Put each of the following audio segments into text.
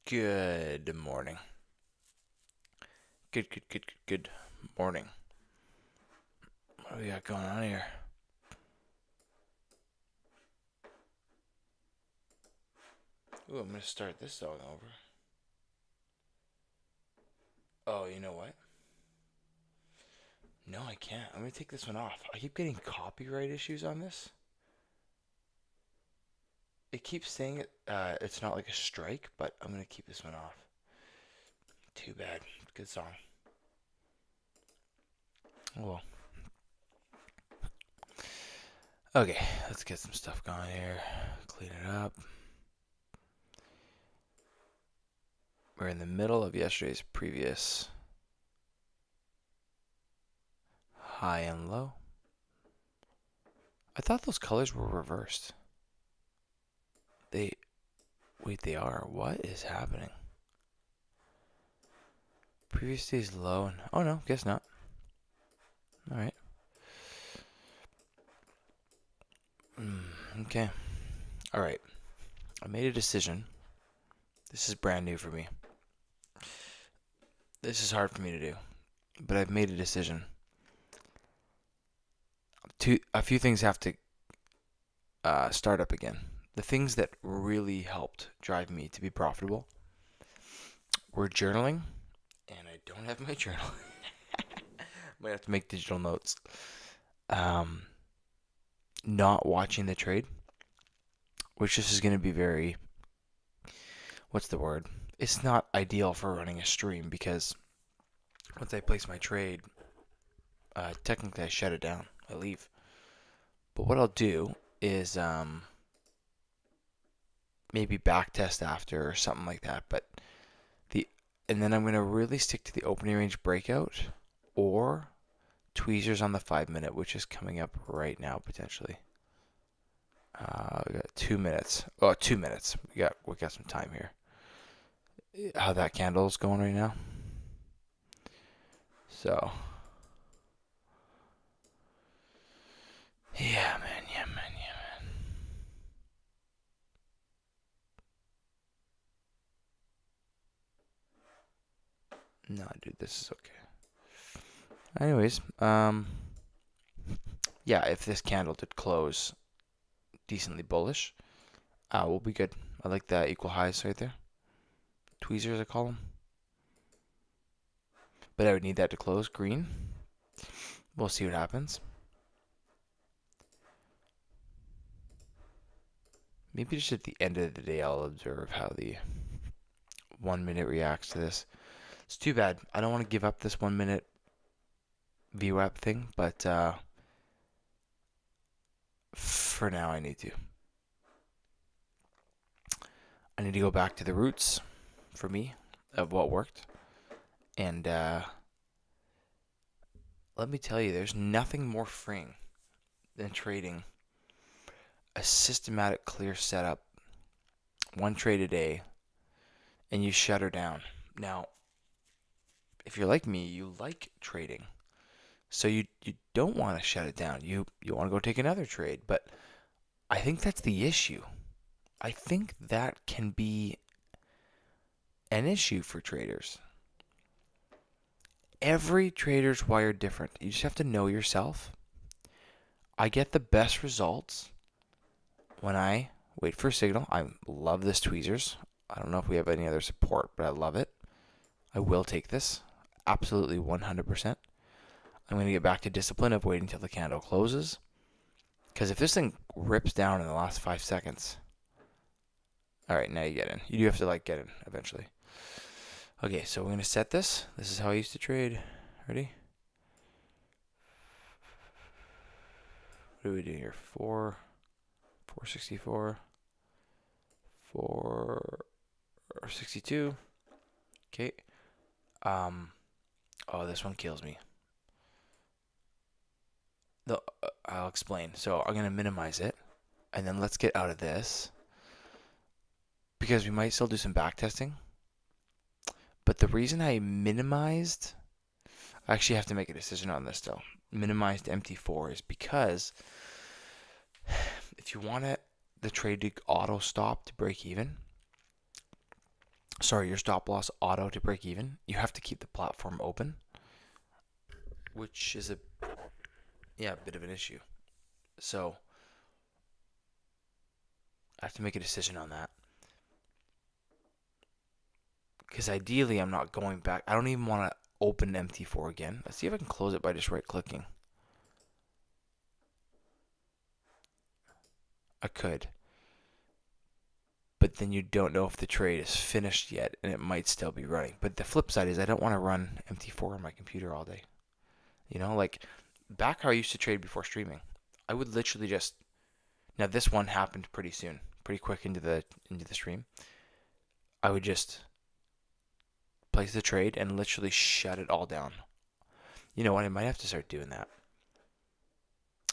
Good morning. Good morning. What do we got going on here? Ooh, I'm gonna start this song over. Oh, you know what? No, I can't. I'm gonna take this one off. I keep getting copyright issues on this. It keeps saying it's not like a strike, but I'm gonna keep this one off. Too bad. Good song. Oh well. Okay, let's get some stuff going here. Clean it up. We're in the middle of yesterday's previous high and low. I thought those colors were reversed. They are. What is happening? Previous day's low and oh no, guess not. All right. Okay. All right. I made a decision. This is brand new for me. This is hard for me to do, but I've made a decision. A few things have to start up again. The things that really helped drive me to be profitable were journaling, and I don't have my journal. Might have to make digital notes. Not watching the trade, which this is going to be very, what's the word? It's not ideal for running a stream because once I place my trade, technically I shut it down. I leave. But what I'll do is maybe back test after or something like that. And then I'm going to really stick to the opening range breakout or tweezers on the 5-minute, which is coming up right now potentially. We got 2 minutes. Oh, 2 minutes. We got some time here. How that candle's going right now. So, yeah, man. No, dude, this is okay. Anyways, yeah, if this candle did close decently bullish, we'll be good. I like that equal highs right there. Tweezers, I call them. But I would need that to close green. We'll see what happens. Maybe just at the end of the day, I'll observe how the 1 minute reacts to this. It's too bad. I don't want to give up this 1 minute VWAP thing, but for now I need to. I need to go back to the roots for me of what worked. And let me tell you, there's nothing more freeing than trading a systematic, clear setup, one trade a day, and you shut her down. Now, if you're like me, you like trading. So you don't want to shut it down. You want to go take another trade. But I think that's the issue. I think that can be an issue for traders. Every trader's wired different. You just have to know yourself. I get the best results when I wait for a signal. I love this tweezers. I don't know if we have any other support, but I love it. I will take this. Absolutely 100%. I'm going to get back to discipline of waiting until the candle closes. Because if this thing rips down in the last 5 seconds. All right, now you get in. You do have to get in eventually. Okay, so we're going to set this. This is how I used to trade. Ready? What do we do here? 464, 462. Okay. Oh, this one kills me. I'll explain. So I'm going to minimize it. And then let's get out of this. Because we might still do some back testing. But the reason I minimized, I actually have to make a decision on this still. Minimized MT4 is because if you want the trade to auto stop to break even, sorry, your stop loss auto to break even, you have to keep the platform open, which is a bit of an issue. So I have to make a decision on that. Because ideally, I'm not going back. I don't even want to open MT4 again. Let's see if I can close it by just right-clicking. I could. But then you don't know if the trade is finished yet, and it might still be running. But the flip side is I don't want to run MT4 on my computer all day. You know, like back how I used to trade before streaming. I would literally just... Now, this one happened pretty soon, pretty quick into the stream. I would just place the trade and literally shut it all down. You know what? I might have to start doing that.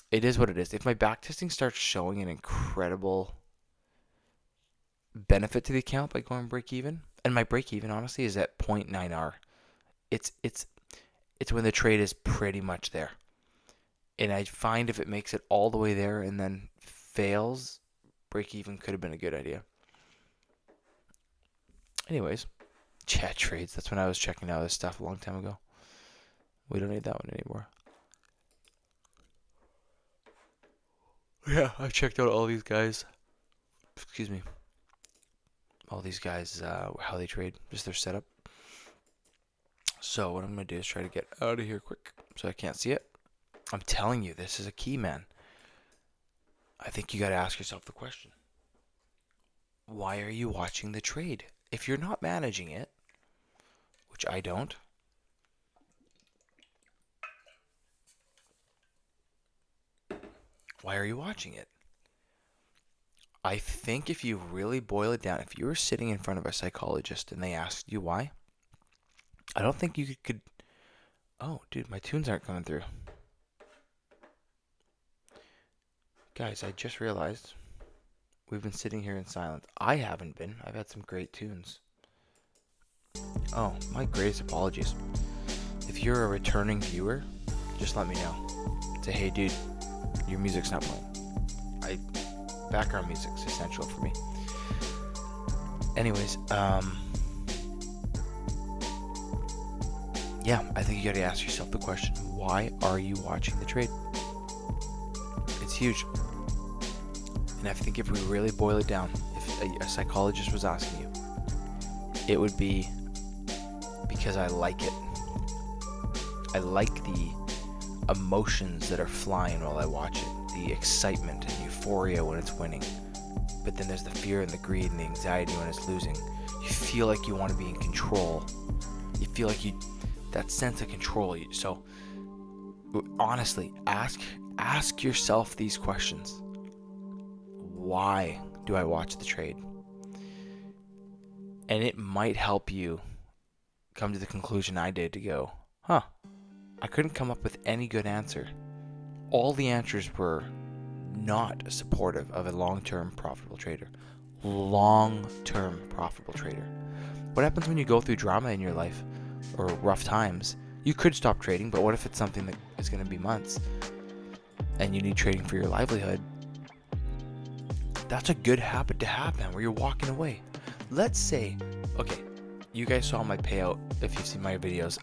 It is what it is. If my backtesting starts showing an incredible benefit to the account by going break even, and my break even honestly is at 0.9R. It's when the trade is pretty much there. And I find if it makes it all the way there and then fails, break even could have been a good idea. Anyways, chat trades. That's when I was checking out this stuff a long time ago. We don't need that one anymore. Yeah, I checked out all these guys. Excuse me. All these guys, how they trade, just their setup. So what I'm going to do is try to get out of here quick so I can't see it. I'm telling you, this is a key, man. I think you got to ask yourself the question. Why are you watching the trade? If you're not managing it, which I don't, why are you watching it? I think if you really boil it down, if you were sitting in front of a psychologist and they asked you why, I don't think you could... Oh, dude, my tunes aren't coming through. Guys, I just realized we've been sitting here in silence. I haven't been. I've had some great tunes. Oh, my greatest apologies. If you're a returning viewer, just let me know. Say, hey, dude, your music's not playing. Background music's essential for me. Anyways, yeah, I think you gotta ask yourself the question, why are you watching the trade? It's huge. And I think if we really boil it down, if a psychologist was asking you, it would be because I like it. I like the emotions that are flying while I watch it. The excitement and euphoria when it's winning. But then there's the fear and the greed and the anxiety when it's losing. You feel like you want to be in control. You feel like that sense of control. So honestly, ask yourself these questions. Why do I watch the trade? And it might help you come to the conclusion I did to go, I couldn't come up with any good answer. All the answers were not supportive of a long-term profitable trader. Long-term profitable trader. What happens when you go through drama in your life or rough times? You could stop trading, but what if it's something that is going to be months and you need trading for your livelihood? That's a good habit to have, man, where you're walking away. Let's say, okay, you guys saw my payout if you've seen my videos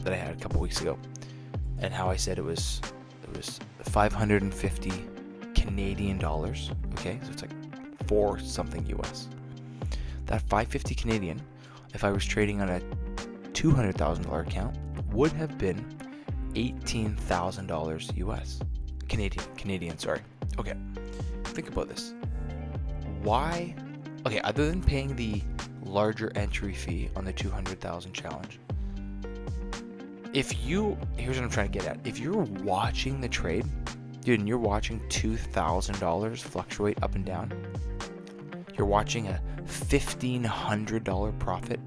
that I had a couple weeks ago and how I said it was 550 Canadian dollars. Okay, so it's like 4 something US. That 550 Canadian, if I was trading on a $200,000 account, would have been $18,000 US. Canadian, sorry. Okay, think about this. Why? Okay, other than paying the larger entry fee on the 200,000 challenge, here's what I'm trying to get at. If you're watching the trade, dude, and you're watching $2,000 fluctuate up and down, you're watching a $1,500 profit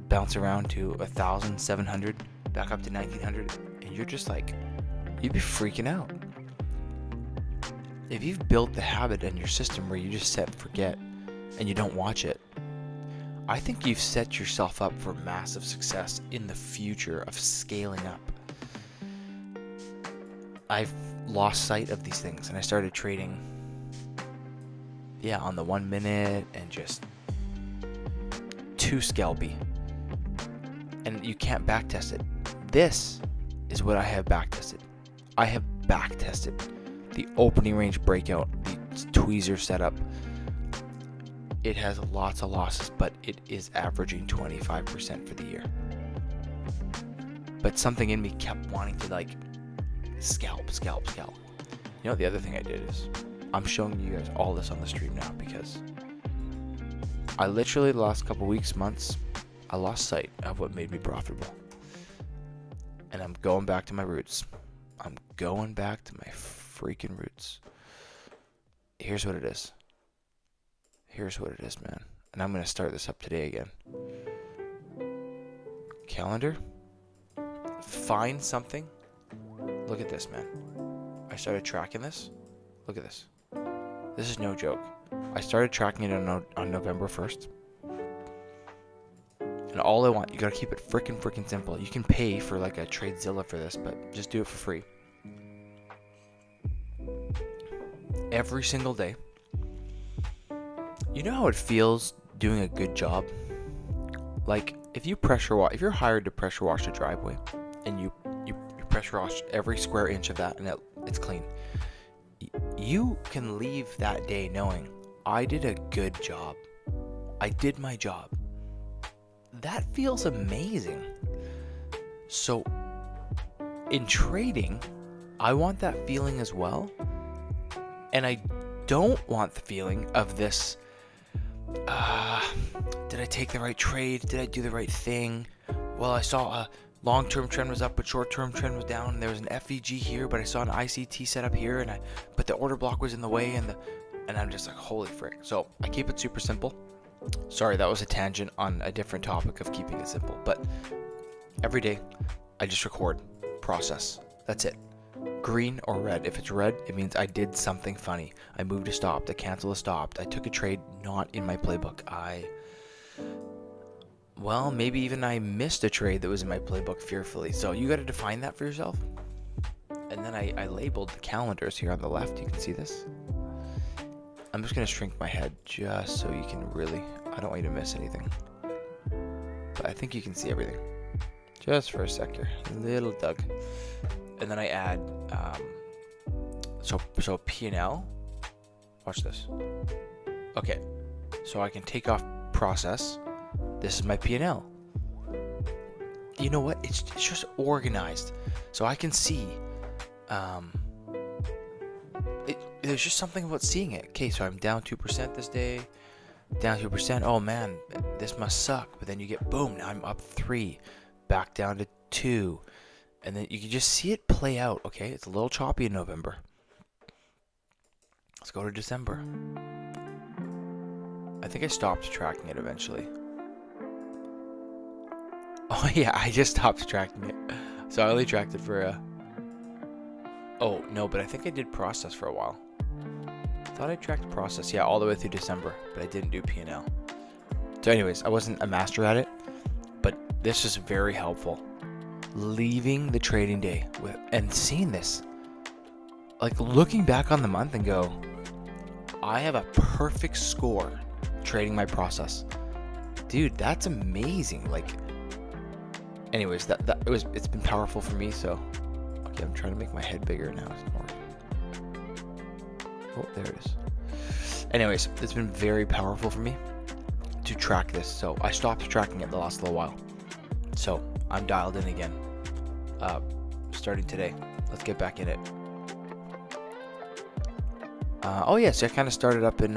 bounce around to $1,700, back up to $1,900, and you're just like, you'd be freaking out. If you've built the habit in your system where you just set and forget and you don't watch it, I think you've set yourself up for massive success in the future of scaling up. I've lost sight of these things and I started trading, on the 1 minute and just too scalpy. And you can't backtest it. This is what I have backtested. I have backtested the opening range breakout, the tweezer setup. It has lots of losses, but it is averaging 25% for the year. But something in me kept wanting to like scalp. You know, the other thing I did is I'm showing you guys all this on the stream now because I literally the last couple weeks, months, I lost sight of what made me profitable. And I'm going back to my roots. I'm going back to my freaking roots. Here's what it is. Here's what it is, man. And I'm going to start this up today again. Calendar. Find something. Look at this, man. I started tracking this. Look at this. This is no joke. I started tracking it on November 1st. And all I want, you gotta keep it freaking simple. You can pay for like a TradeZilla for this, but just do it for free. Every single day. You know how it feels doing a good job? Like if you if you're hired to pressure wash a driveway and you pressure wash every square inch of that and it's clean, you can leave that day knowing I did a good job. I did my job. That feels amazing. So in trading, I want that feeling as well. And I don't want the feeling of this, did I take the right trade? Did I do the right thing? Well, I saw a long-term trend was up, but short-term trend was down. And there was an FVG here, but I saw an ICT set up here, but the order block was in the way, and I'm just like, holy frick. So I keep it super simple. Sorry, that was a tangent on a different topic of keeping it simple. But every day, I just record, process. That's it. Green or red. If it's red, it means I did something funny. I moved a stop. I canceled a stop. I took a trade not in my playbook. Well, maybe even I missed a trade that was in my playbook fearfully. So you got to define that for yourself. And then I labeled the calendars here on the left. You can see this. I'm just going to shrink my head just so you can really, I don't want you to miss anything. But I think you can see everything. Just for a sec here. Little Doug. And then I add, so P&L. Watch this. Okay. So I can take off process. This is my P&L. You know what? It's just organized. So I can see, there's just something about seeing it. Okay, so I'm down 2% this day. Down 2%. Oh man, this must suck. But then you get, boom, now I'm up 3. Back down to 2. And then you can just see it play out. Okay, it's a little choppy in November. Let's go to December. I think I stopped tracking it eventually. Oh yeah, I just stopped tracking it. So I only tracked it for oh no, but I think I did process for a while. I thought I tracked process, yeah, all the way through December, but I didn't do P&L. So anyways, I wasn't a master at it, but this is very helpful. Leaving the trading day with and seeing this, like looking back on the month and go, I have a perfect score trading my process. Dude, that's amazing. Like, anyways, it's been powerful for me. So, okay, I'm trying to make my head bigger now. It's not working. Oh, there it is. Anyways, it's been very powerful for me to track this. So I stopped tracking it the last little while. So I'm dialed in again. Starting today. Let's get back in it. Oh yes, I kind of started up in.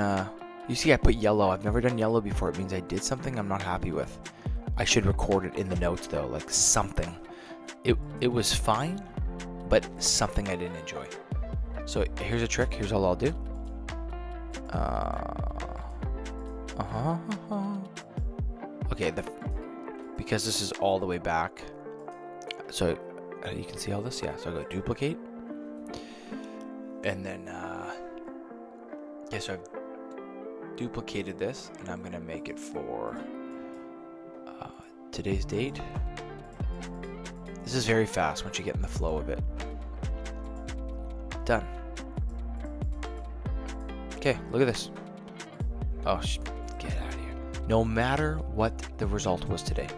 You see, I put yellow. I've never done yellow before. It means I did something I'm not happy with. I should record it in the notes though, like something. It was fine, but something I didn't enjoy. So here's a trick. Here's all I'll do. Okay, because this is all the way back. So you can see all this, yeah. So I go duplicate, and then yeah. So I've duplicated this, and I'm gonna make it for today's date. This is very fast once you get in the flow of it. Done. Okay, look at this. Oh, get out of here. no matter what the result was today,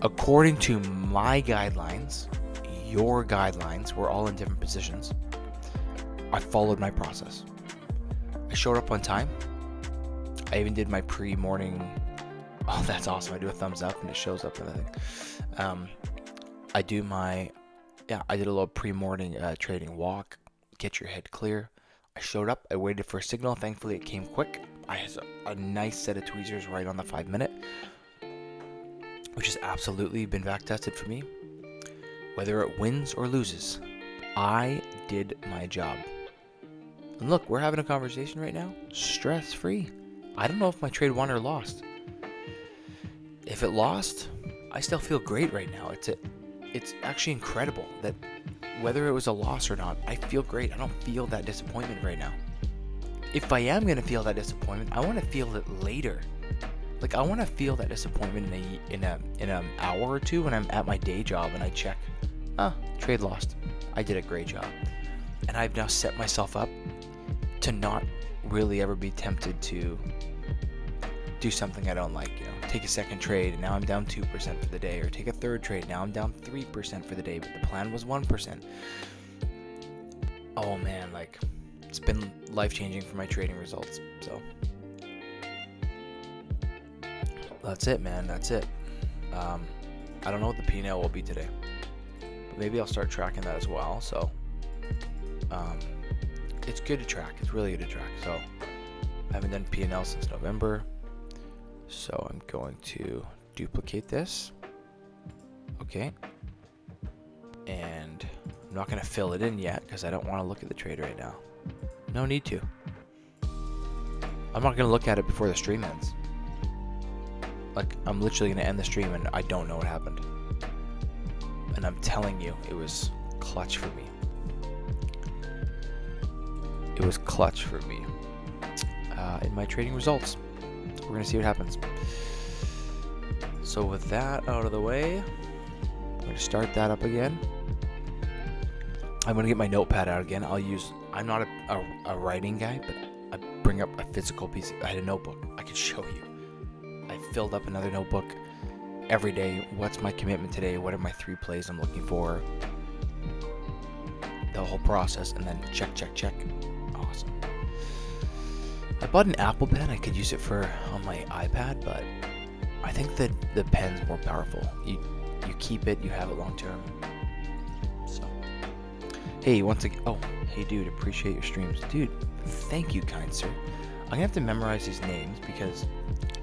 according to my guidelines, your guidelines, we're all in different positions. I followed my process. I showed up on time. I even did my pre-morning. Oh, that's awesome. I do a thumbs up and it shows up and everything. I did a little pre-morning trading walk, get your head clear. I showed up. I waited for a signal. Thankfully, it came quick. I had a nice set of tweezers right on the 5 minute, which has absolutely been back tested for me. Whether it wins or loses, I did my job. And look, we're having a conversation right now, stress-free. I don't know if my trade won or lost. If it lost, I still feel great right now. It's actually incredible that whether it was a loss or not, I feel great. I don't feel that disappointment right now. If I am going to feel that disappointment, I want to feel it later. Like, I want to feel that disappointment in an hour or two when I'm at my day job and I check, trade lost. I did a great job. And I've now set myself up to not really ever be tempted to do something I don't like. Take a second trade and now I'm down 2% for the day, or take a third trade, now I'm down 3% for the day, but the plan was 1%. Oh man, like, it's been life-changing for my trading results. So that's it, man. That's it. I don't know what the P&L will be today, but maybe I'll start tracking that as well. So it's good to track. It's really good to track. So I haven't done P&L since November. So I'm going to duplicate this. Okay. And I'm not going to fill it in yet because I don't want to look at the trade right now. No need to. I'm not going to look at it before the stream ends. Like, I'm literally going to end the stream and I don't know what happened. And I'm telling you, it was clutch for me. It was clutch for me in my trading results. We're going to see what happens. So with that out of the way, I'm going to start that up again. I'm going to get my notepad out again. I'm not a writing guy, but I bring up a physical piece. I had a notebook. I could show you. I filled up another notebook every day. What's my commitment today? What are my 3 plays I'm looking for? The whole process, and then check. Awesome. I bought an Apple pen. I could use it on my iPad, but I think that the pen's more powerful. You keep it, you have it long term. So, hey, once again, hey dude, appreciate your streams. Dude, thank you, kind sir. I'm gonna have to memorize these names because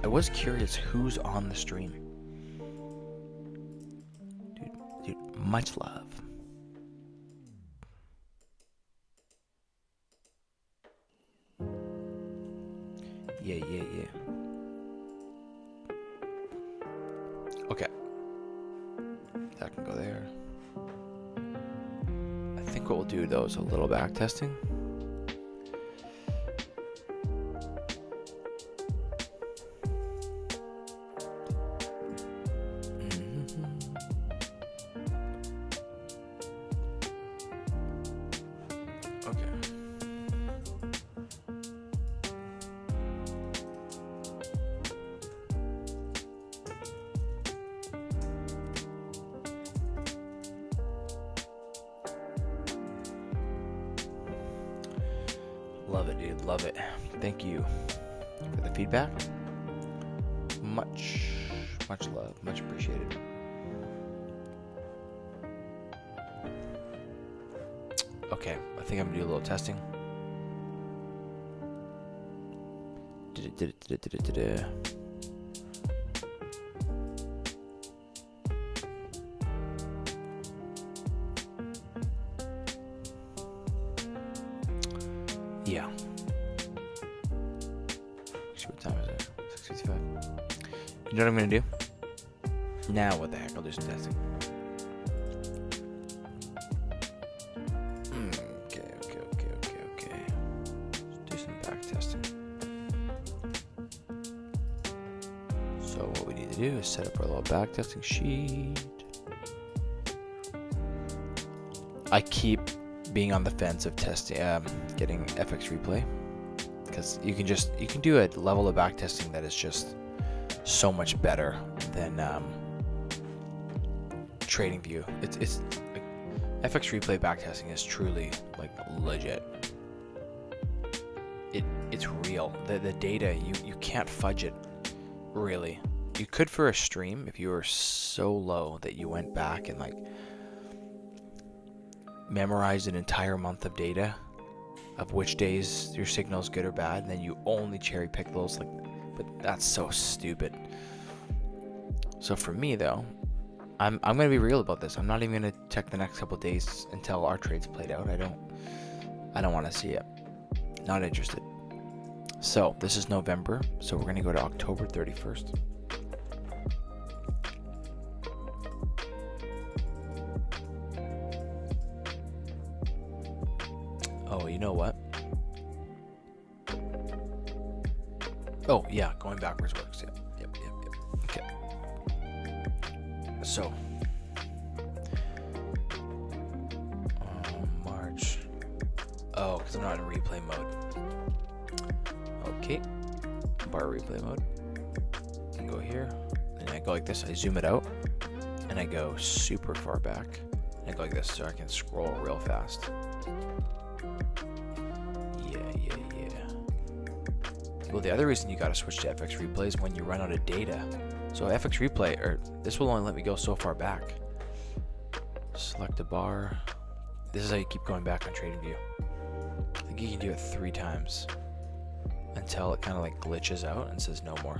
I was curious who's on the stream. Dude, much love. Yeah. Okay. That can go there. I think what we'll do though is a little back testing. Love it, dude. Love it. Thank you for the feedback. Much love. Much appreciated. Okay, I think I'm gonna do a little testing. Yeah. What time is it? 6:55. You know what I'm gonna do? Now what the heck? I'll do some testing. Okay. Let's do some back testing. So what we need to do is set up our little back testing sheet. I keep being on the fence of testing, getting FX replay. because you can do a level of back testing that is just so much better than TradingView. It's like, FX replay backtesting is truly like legit. It's real. The data, you can't fudge it, really. You could for a stream if you were so low that you went back and like memorized an entire month of data of which days your signal is good or bad, and then you only cherry pick those, like, but that's so stupid. So for me though, I'm gonna be real about this. I'm not even gonna check the next couple days until our trade's played out. I don't want to see it. Not interested. So this is November, so we're gonna go to October 31st. Oh, you know what? Oh yeah, going backwards works. Yep. Okay. So March. Oh, because I'm not in replay mode. Okay, bar replay mode. And go here, and I go like this. I zoom it out, and I go super far back. And I go like this, so I can scroll real fast. Yeah. Well, the other reason you gotta switch to FX replay is when you run out of data. So FX replay, or this will only let me go so far back. Select a bar. This is how you keep going back on TradingView. I think you can do it 3 times until it kind of like glitches out and says no more.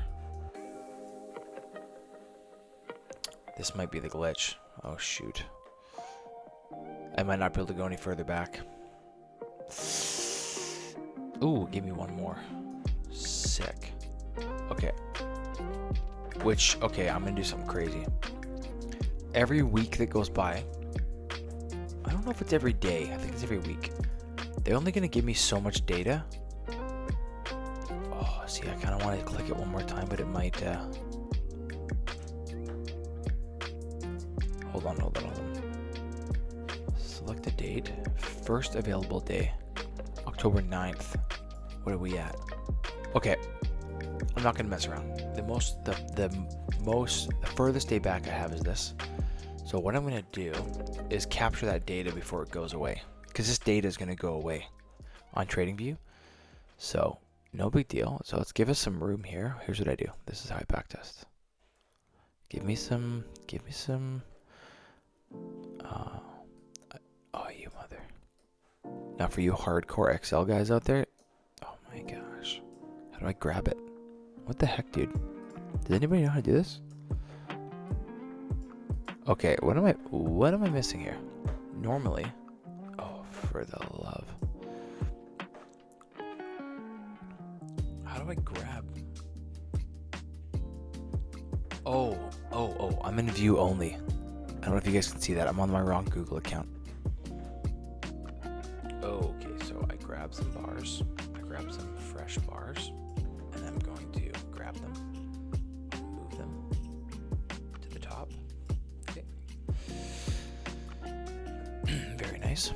This might be the glitch. Oh shoot. I might not be able to go any further back. Ooh, give me one more. Sick. Okay. Okay, I'm gonna do something crazy. Every week that goes by, I don't know if it's every day, I think it's every week, they're only gonna give me so much data. Oh, see, I kind of want to click it one more time, but it might, hold on. Select a date. First available day. October 9th. What are we at? Okay. I'm not gonna mess around. The furthest day back I have is this. So what I'm gonna do is capture that data before it goes away, because this data is gonna go away on TradingView. So no big deal. So let's give us some room here. Here's what I do. This is how I backtest. Give me some. Oh, you mother. Now for you hardcore Excel guys out there. Oh my gosh. How do I grab it? What the heck, dude? Does anybody know how to do this? Okay, what am I missing here? Normally, oh, for the love. How do I grab? Oh, I'm in view only. I don't know if you guys can see that. I'm on my wrong Google account. Okay, so I grab some bars. I grab some fresh bars, and I'm going to grab them, move them to the top. Okay. Very nice.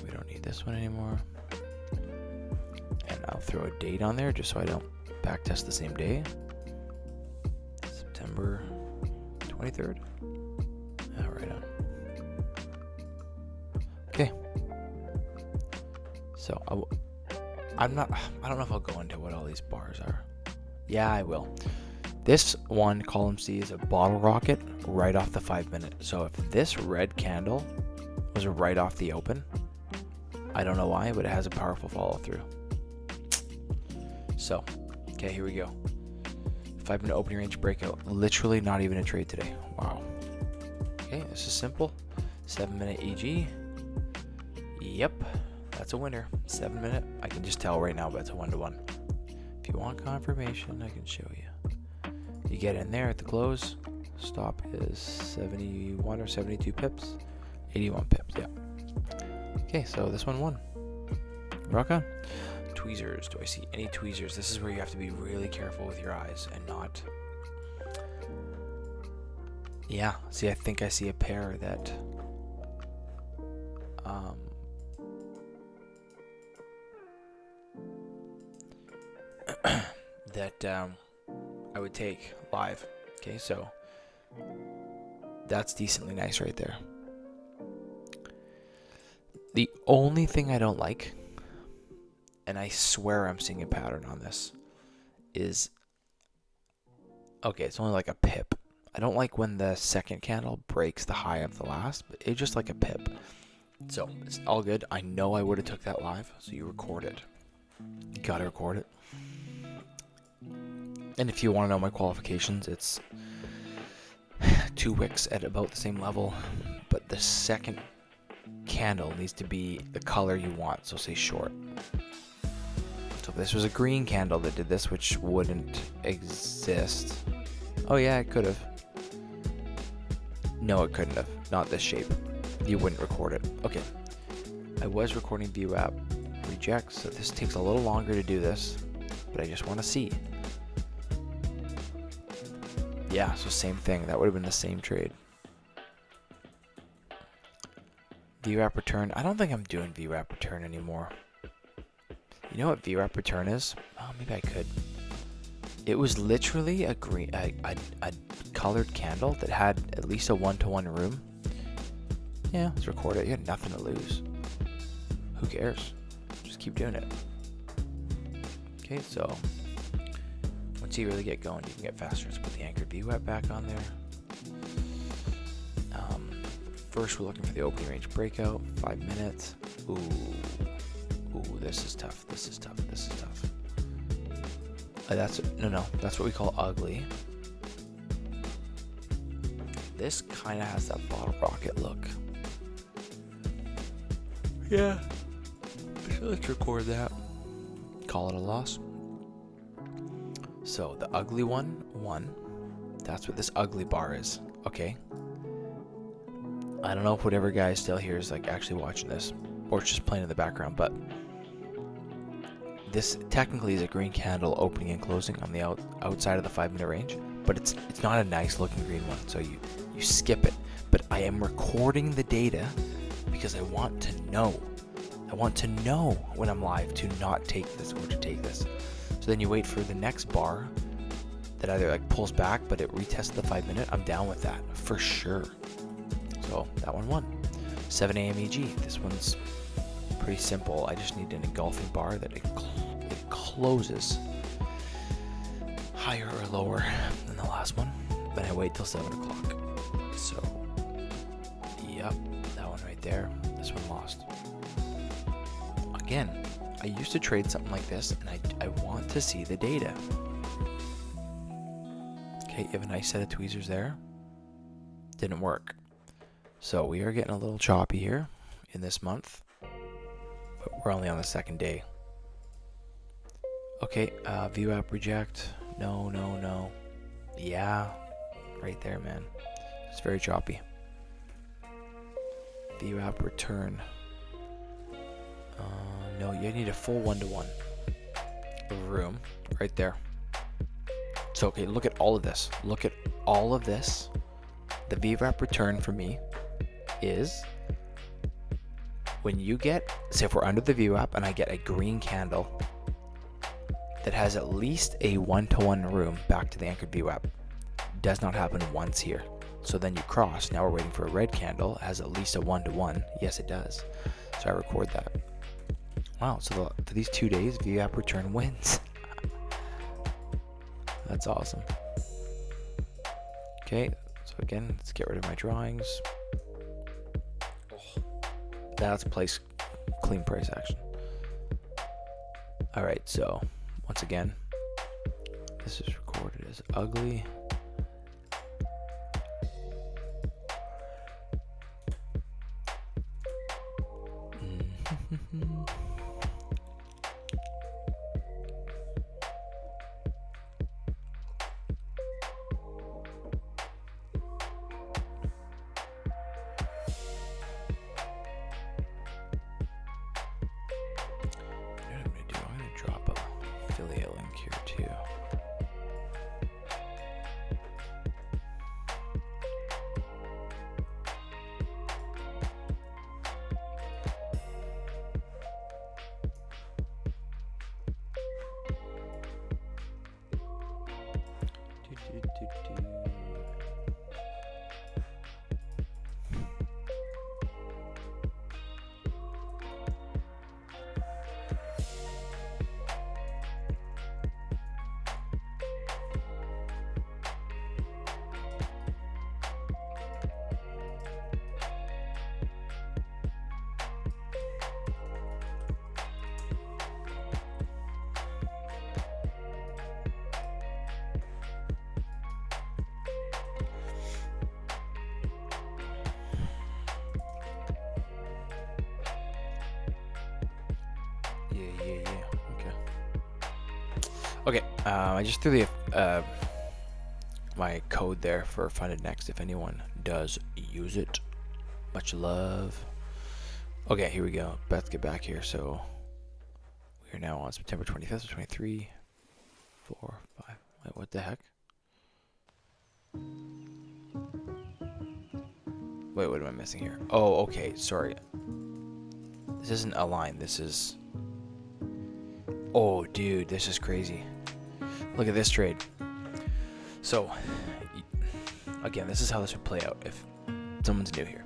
We don't need this one anymore. And I'll throw a date on there just so I don't backtest the same day. September 23rd. Oh, right on. Okay. So I don't know if I'll go into what all these bars are. Yeah, I will. This one, column C, is a bottle rocket right off the 5-minute. So if this red candle was right off the open, I don't know why, but it has a powerful follow through. So, okay, here we go. 5-minute opening range breakout. Literally not even a trade today. Wow. Okay, this is simple. 7-minute EG. Yep, that's a winner. 7-minute. I can just tell right now, but it's a 1-to-1. If you want confirmation, I can show you. You get in there at the close. Stop is 71 or 72 pips. 81 pips, yeah. Okay, so this one won. Rock on. Tweezers. Do I see any tweezers? This is where you have to be really careful with your eyes and not. Yeah, see, I think I see a pair that that I would take live. Okay, so that's decently nice right there. The only thing I don't like, and I swear I'm seeing a pattern on this, is, okay, it's only like a pip. I don't like when the second candle breaks the high of the last, but it's just like a pip. So it's all good. I know I would have took that live, so you record it. You gotta record it. And if you want to know my qualifications, it's 2 wicks at about the same level, but the second candle needs to be the color you want, so say short. So if this was a green candle that did this, which wouldn't exist. Oh yeah, it could have. No, it couldn't have. Not this shape. You wouldn't record it. Okay. I was recording VWAP reject, so this takes a little longer to do this, but I just want to see. Yeah, so same thing. That would have been the same trade. VWAP return. I don't think I'm doing VWAP return anymore. You know what VWAP return is? Oh, maybe I could. It was literally a green, a colored candle that had at least a 1-to-1 room. Yeah, let's record it. You had nothing to lose. Who cares? Just keep doing it. Okay, so once you really get going, you can get faster. Let's put the anchored VWAP back on there. First, we're looking for the opening range breakout. 5 minutes. Ooh, this is tough. This is tough. This is tough. That's what we call ugly. This kind of has that bottle rocket look. Yeah. So let's record that. Call it a loss. So the ugly one won. That's what this ugly bar is. Okay. I don't know if whatever guy is still here is like actually watching this, or it's just playing in the background, but this technically is a green candle opening and closing on the outside of the 5-minute range, but it's not a nice looking green one, so you skip it. But I am recording the data because I want to know. I want to know when I'm live to not take this or to take this. So then you wait for the next bar that either like pulls back, but it retests the 5-minute. I'm down with that for sure. So that one won. 7 a.m. EG. This one's pretty simple. I just need an engulfing bar that it closes higher or lower than the last one. But I wait till 7 o'clock. So, yep, that one right there. This one lost. Again, I used to trade something like this, and I want to see the data. Okay, you have a nice set of tweezers there. Didn't work. So we are getting a little choppy here in this month, but we're only on the second day. Okay, VWAP reject. No. Yeah, right there, man. It's very choppy. VWAP return. No, you need a full 1-to-1 room right there. So, okay, look at all of this. Look at all of this. The VWAP return for me is when you get, say if we're under the VWAP and I get a green candle that has at least a 1-to-1 room back to the anchored VWAP. Does not happen once here. So then you cross. Now we're waiting for a red candle. Has at least a 1-to-1. Yes, it does. So I record that. Wow. So for these 2 days, VWAP return wins. That's awesome. Okay. So again, let's get rid of my drawings. That's clean price action. All right. So once again, this is recorded as ugly. Affiliate link here too. Okay, I just threw the my code there for funded next if anyone does use it. Much love. Okay, here we go. Let's get back here. So we are now on September 25th, so 23, 4, 5. Wait, what the heck? Wait, what am I missing here? Oh, okay, sorry. This isn't a line. This is... Oh, dude, this is crazy. Look at this trade. So, again, this is how this would play out if someone's new here.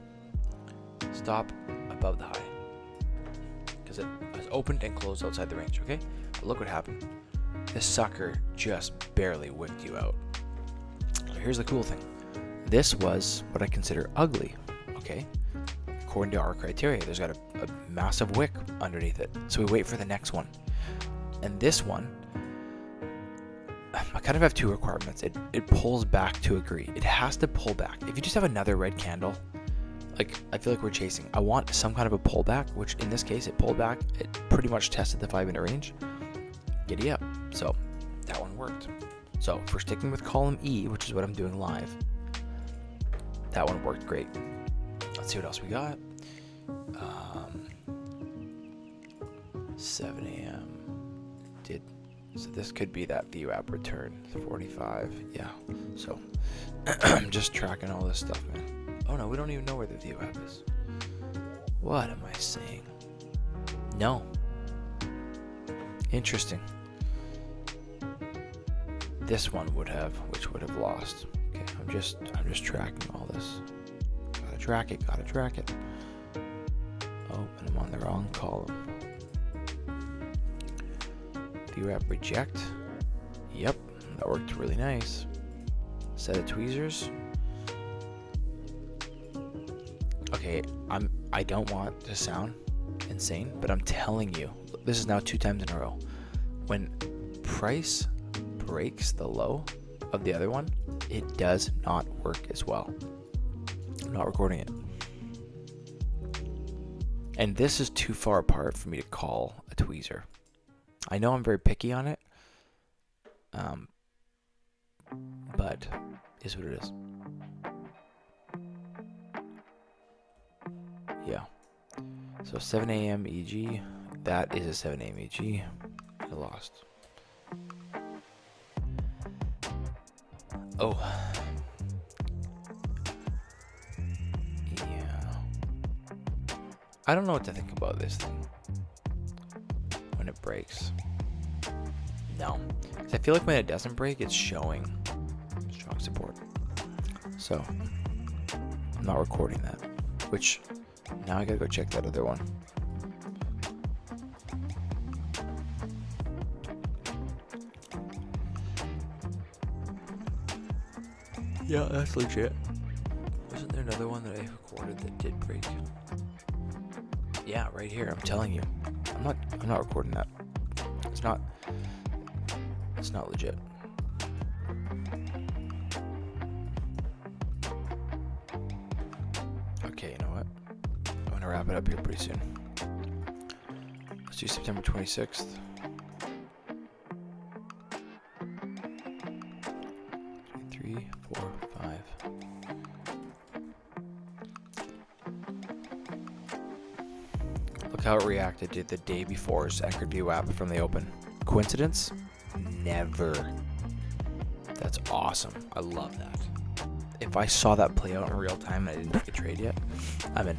Stop above the high. Because it was opened and closed outside the range, okay? But look what happened. This sucker just barely wicked you out. So here's the cool thing. This was what I consider ugly, okay? According to our criteria, there's got a massive wick underneath it. So we wait for the next one. And this one, I kind of have two requirements. It pulls back to agree. It has to pull back. If you just have another red candle, like, I feel like we're chasing. I want some kind of a pullback, which in this case, it pulled back. It pretty much tested the 5-minute range. Giddy up. So that one worked. So if we're sticking with column E, which is what I'm doing live, that one worked great. Let's see what else we got. 7 a.m. So this could be that VWAP return, 45. Yeah. So I'm just tracking all this stuff, man. Oh no, we don't even know where the VWAP is. What am I saying? No. Interesting. This one would have, which would have lost. Okay, I'm just tracking all this. Gotta track it. Oh, and I'm on the wrong column. VWAP reject. Yep, that worked really nice. Set of tweezers. Okay, I don't want to sound insane, but I'm telling you, this is now 2 times in a row. When price breaks the low of the other one, it does not work as well. I'm not recording it. And this is too far apart for me to call a tweezer. I know I'm very picky on it, but it is what it is. Yeah. So 7 a.m. EG, that is a 7 a.m. EG. I lost. Oh. Yeah. I don't know what to think about this thing when it breaks. No. 'Cause I feel like when it doesn't break, it's showing strong support. So, I'm not recording that. Which, now I gotta go check that other one. Yeah, that's legit. Wasn't there another one that I recorded that did break? Yeah, right here. I'm telling you. I'm not recording that. It's not legit. Okay, you know what? I'm gonna wrap it up here pretty soon. Let's do September 26th. 3, 4, 5. Look how it reacted to the day before's anchored VWAP from the open. Coincidence? Never. That's awesome. I love that. If I saw that play out in real time and I didn't make a trade yet, I'm in.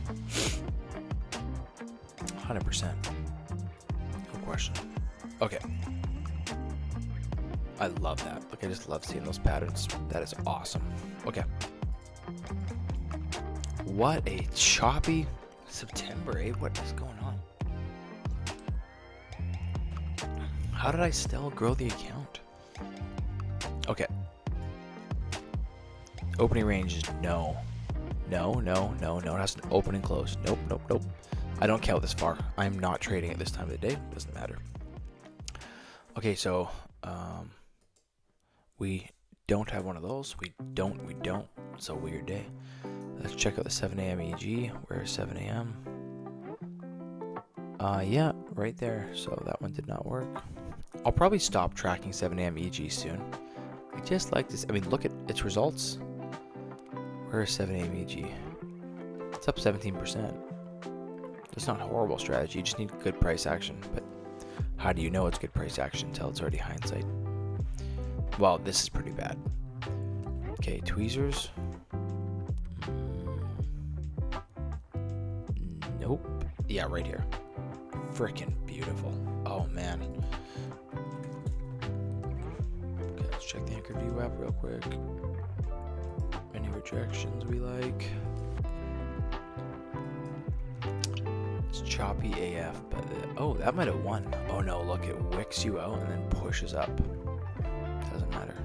100%. No question. Okay. I love that. Like, I just love seeing those patterns. That is awesome. Okay. What a choppy September, eh? What is going on? How did I still grow the account? Okay. Opening range is no. No. It has to open and close. Nope. I don't count this far. I'm not trading at this time of the day. Doesn't matter. Okay, so we don't have one of those. We don't. It's a weird day. Let's check out the 7 a.m. EG. Where's 7 a.m.? Yeah, right there. So that one did not work. I'll probably stop tracking 7 a.m. EG soon. I just like this. I mean, look at its results. Where is 7 a.m. EG? It's up 17%. That's not a horrible strategy. You just need good price action. But how do you know it's good price action until it's already hindsight? Well, this is pretty bad. Okay, tweezers. Nope. Yeah, right here. Frickin' beautiful. Oh, man. Okay, let's check the Anchor View app real quick. Any rejections we like? It's choppy AF, but oh, that might have won. Oh no, look, it wicks you out and then pushes up. Doesn't matter.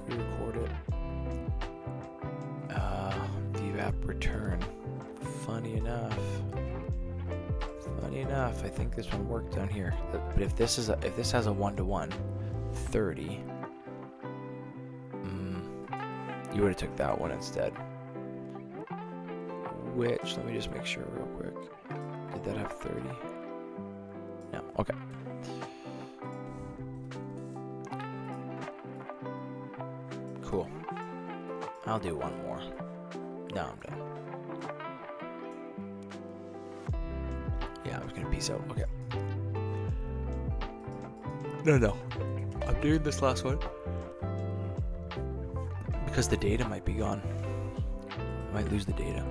We record it. View app return. Funny enough, I think this one worked down here. But if this has a 1-to-1, 30. You would have took that one instead. Which, let me just make sure real quick. Did that have 30? No, okay. Cool. I'll do one more. No, I'm done. Yeah, I was gonna peace out. Okay. No. I'm doing this last one. Because the data might be gone. I might lose the data.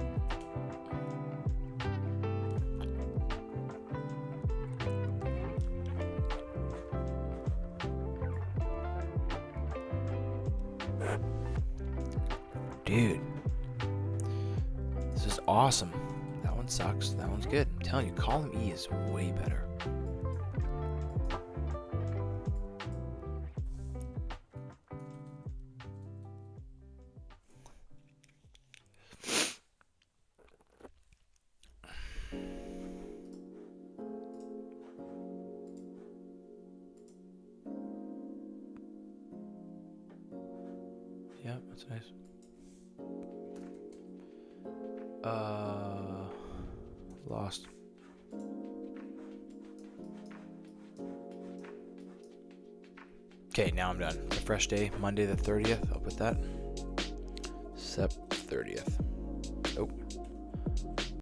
Dude. This is awesome. That one sucks. That one's good. I'm telling you, column E is way better. Yeah, that's nice. Lost. Okay, now I'm done. It's a fresh day, Monday the 30th. I'll put that. Sep 30th.